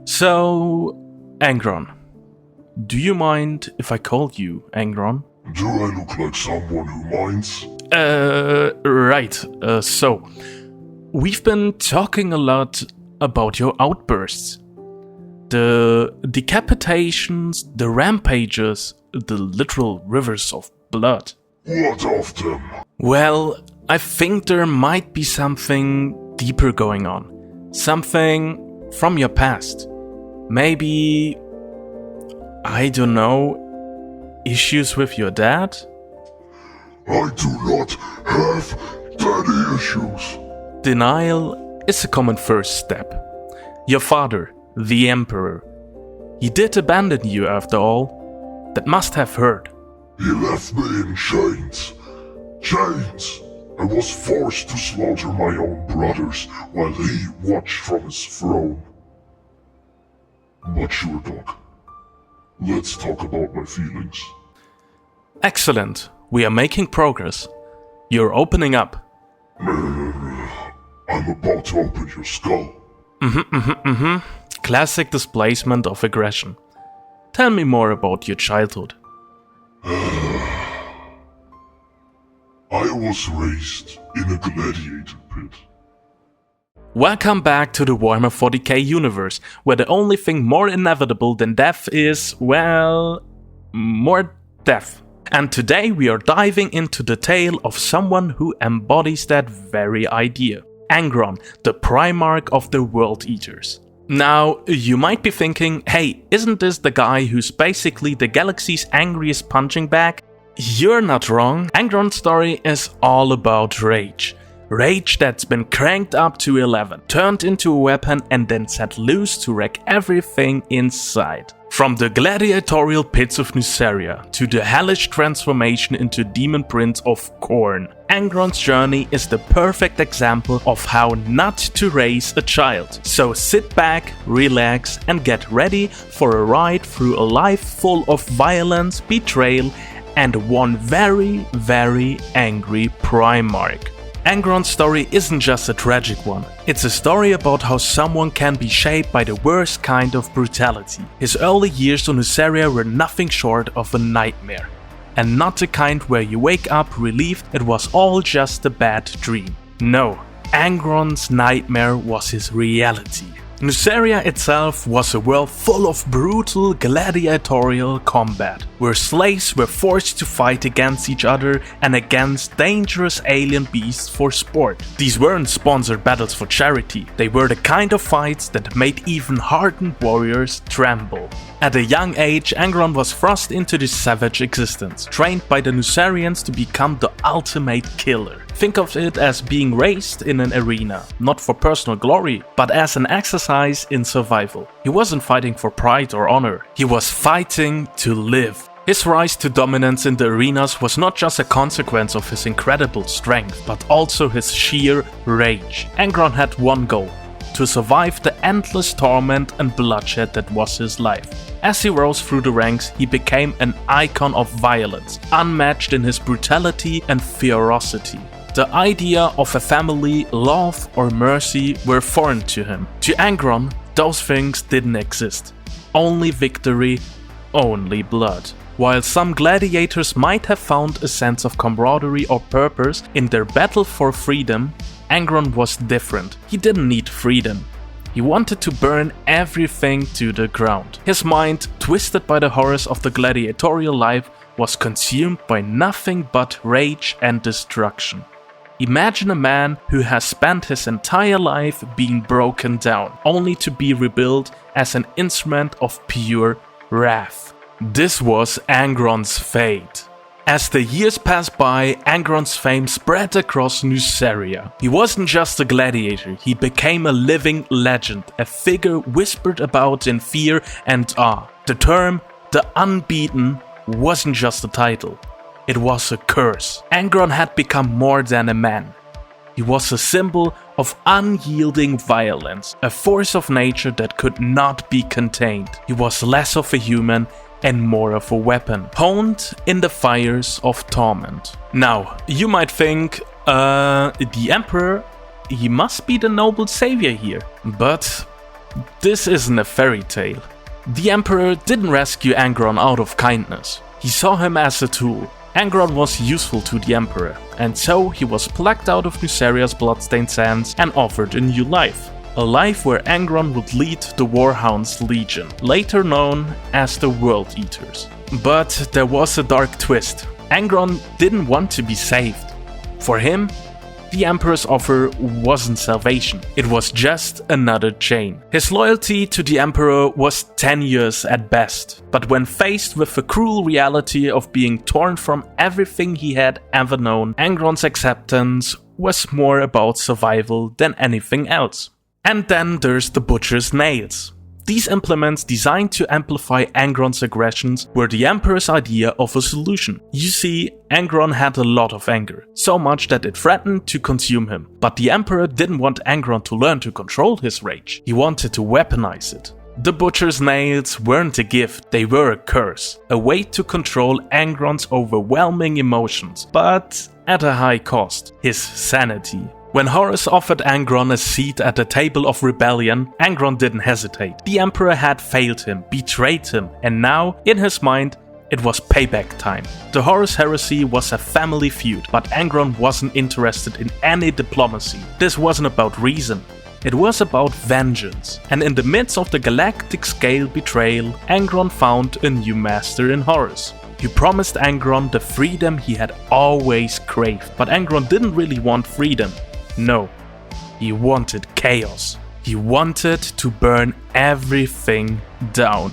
So, Angron, do you mind if I call you Angron? Do I look like someone who minds? Right. So, we've been talking a lot about your outbursts. The decapitations, the rampages, the literal rivers of blood. What of them? Well, I think there might be something deeper going on. Something from your past. Maybe, I don't know, issues with your dad? I do not have daddy issues. Denial is a common first step. Your father, the Emperor, he did abandon you after all. That must have hurt. He left me in chains. Chains! I was forced to slaughter my own brothers while he watched from his throne. But sure, Doc. Let's talk about my feelings. Excellent. We are making progress. You're opening up. I'm about to open your skull. Classic displacement of aggression. Tell me more about your childhood. I was raised in a gladiator pit. Welcome back to the Warhammer 40k universe, where the only thing more inevitable than death is, well, more death. And today we are diving into the tale of someone who embodies that very idea. Angron, the Primarch of the World Eaters. Now, you might be thinking, hey, isn't this the guy who's basically the galaxy's angriest punching bag? You're not wrong. Angron's story is all about rage. Rage that's been cranked up to 11, turned into a weapon and then set loose to wreck everything inside. From the gladiatorial pits of Nuceria to the hellish transformation into Daemon Prince of Khorne, Angron's journey is the perfect example of how not to raise a child. So sit back, relax and get ready for a ride through a life full of violence, betrayal and one very, very angry Primarch. Angron's story isn't just a tragic one, it's a story about how someone can be shaped by the worst kind of brutality. His early years on Nuceria were nothing short of a nightmare. And not the kind where you wake up relieved it was all just a bad dream. No, Angron's nightmare was his reality. Nuceria itself was a world full of brutal gladiatorial combat, where slaves were forced to fight against each other and against dangerous alien beasts for sport. These weren't sponsored battles for charity, they were the kind of fights that made even hardened warriors tremble. At a young age, Angron was thrust into this savage existence, trained by the Nucerians to become the ultimate killer. Think of it as being raised in an arena, not for personal glory, but as an exercise in survival. He wasn't fighting for pride or honor, he was fighting to live. His rise to dominance in the arenas was not just a consequence of his incredible strength, but also his sheer rage. Angron had one goal: to survive the endless torment and bloodshed that was his life. As he rose through the ranks, he became an icon of violence, unmatched in his brutality and ferocity. The idea of a family, love or mercy were foreign to him. To Angron, those things didn't exist. Only victory, only blood. While some gladiators might have found a sense of camaraderie or purpose in their battle for freedom, Angron was different. He didn't need freedom. He wanted to burn everything to the ground. His mind, twisted by the horrors of the gladiatorial life, was consumed by nothing but rage and destruction. Imagine a man who has spent his entire life being broken down, only to be rebuilt as an instrument of pure wrath. This was Angron's fate. As the years passed by, Angron's fame spread across Nuceria. He wasn't just a gladiator, he became a living legend, a figure whispered about in fear and awe. The term, the Unbeaten, wasn't just a title. It was a curse. Angron had become more than a man. He was a symbol of unyielding violence, a force of nature that could not be contained. He was less of a human and more of a weapon, honed in the fires of torment. Now, you might think, the Emperor, he must be the noble savior here. But This isn't a fairy tale. The Emperor didn't rescue Angron out of kindness. He saw him as a tool. Angron was useful to the Emperor, and so he was plucked out of Nusaria's bloodstained sands and offered a new life. A life where Angron would lead the Warhounds Legion, later known as the World Eaters. But there was a dark twist. Angron didn't want to be saved. For him, the Emperor's offer wasn't salvation, it was just another chain. His loyalty to the Emperor was tenuous at best, but when faced with the cruel reality of being torn from everything he had ever known, Angron's acceptance was more about survival than anything else. And then there's the Butcher's Nails. These implements, designed to amplify Angron's aggressions, were the Emperor's idea of a solution. You see, Angron had a lot of anger, so much that it threatened to consume him. But the Emperor didn't want Angron to learn to control his rage. He wanted to weaponize it. The Butcher's Nails weren't a gift, they were a curse. A way to control Angron's overwhelming emotions, but at a high cost: his sanity. When Horus offered Angron a seat at the table of rebellion, Angron didn't hesitate. The Emperor had failed him, betrayed him, and now, in his mind, it was payback time. The Horus Heresy was a family feud, but Angron wasn't interested in any diplomacy. This wasn't about reason. It was about vengeance. And in the midst of the galactic scale betrayal, Angron found a new master in Horus. He promised Angron the freedom he had always craved. But Angron didn't really want freedom. No, he wanted chaos. He wanted to burn everything down.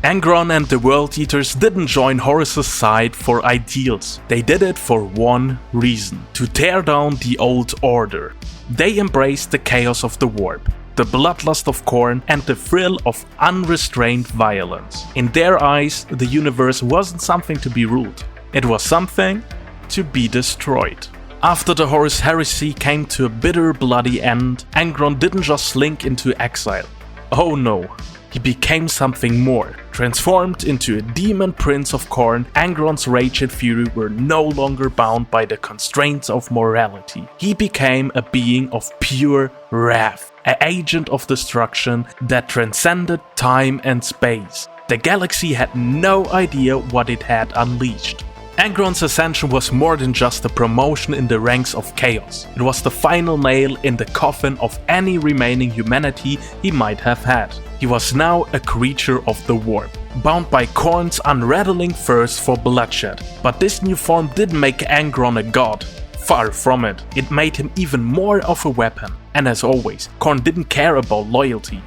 Angron and the World Eaters didn't join Horus' side for ideals. They did it for one reason: to tear down the old order. They embraced the chaos of the warp, the bloodlust of Khorne, and the thrill of unrestrained violence. In their eyes, the universe wasn't something to be ruled. It was something to be destroyed. After the Horus Heresy came to a bitter, bloody end, Angron didn't just slink into exile. Oh no, he became something more. Transformed into a Daemon Prince of Khorne, Angron's rage and fury were no longer bound by the constraints of morality. He became a being of pure wrath, an agent of destruction that transcended time and space. The galaxy had no idea what it had unleashed. Angron's ascension was more than just a promotion in the ranks of chaos. It was the final nail in the coffin of any remaining humanity he might have had. He was now a creature of the warp, bound by Khorne's unraveling thirst for bloodshed. But this new form didn't make Angron a god. Far from it. It made him even more of a weapon. And as always, Khorne didn't care about loyalty.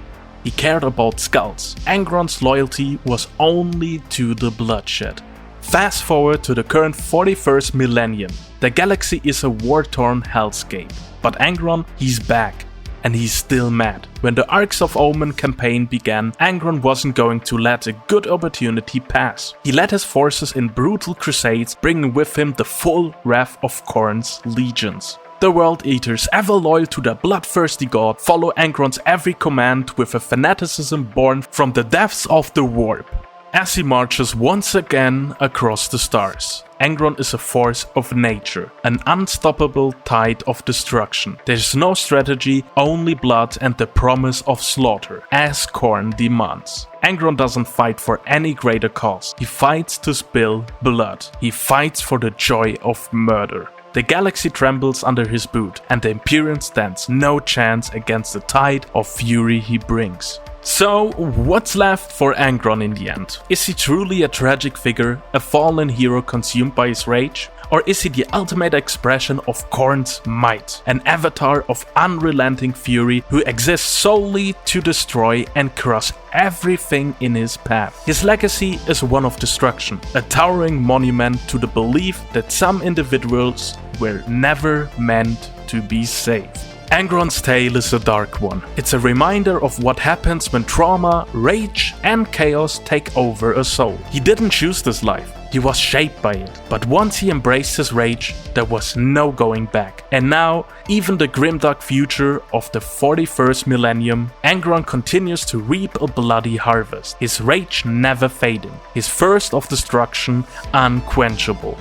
He cared about skulls. Angron's loyalty was only to the bloodshed. Fast forward to the current 41st millennium. The galaxy is a war-torn hellscape. But Angron, he's back. And he's still mad. When the Arcs of Omen campaign began, Angron wasn't going to let a good opportunity pass. He led his forces in brutal crusades, bringing with him the full wrath of Khorne's legions. The World Eaters, ever loyal to their bloodthirsty god, follow Angron's every command with a fanaticism born from the depths of the warp. As he marches once again across the stars, Angron is a force of nature, an unstoppable tide of destruction. There's no strategy, only blood and the promise of slaughter, as Khorne demands. Angron doesn't fight for any greater cause. He fights to spill blood. He fights for the joy of murder. The galaxy trembles under his boot, and the Imperium stands no chance against the tide of fury he brings. So, what's left for Angron in the end? Is he truly a tragic figure, a fallen hero consumed by his rage? Or is he the ultimate expression of Khorne's might, an avatar of unrelenting fury who exists solely to destroy and crush everything in his path? His legacy is one of destruction, a towering monument to the belief that some individuals were never meant to be saved. Angron's tale is a dark one. It's a reminder of what happens when trauma, rage, and chaos take over a soul. He didn't choose this life. He was shaped by it. But once he embraced his rage, there was no going back. And now, even the grimdark future of the 41st millennium, Angron continues to reap a bloody harvest. His rage never fading. His thirst of destruction unquenchable.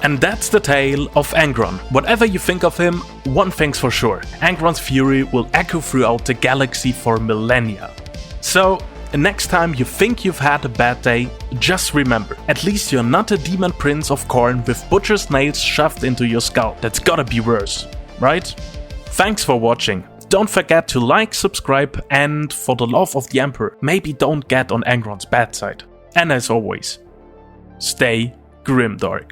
And that's the tale of Angron. Whatever you think of him, one thing's for sure: Angron's fury will echo throughout the galaxy for millennia. So, next time you think you've had a bad day, just remember, at least you're not a Daemon Prince of Khorne with butcher's nails shoved into your skull. That's gotta be worse, right? Thanks for watching. Don't forget to like, subscribe, and for the love of the Emperor, maybe don't get on Angron's bad side. And as always, stay grimdark.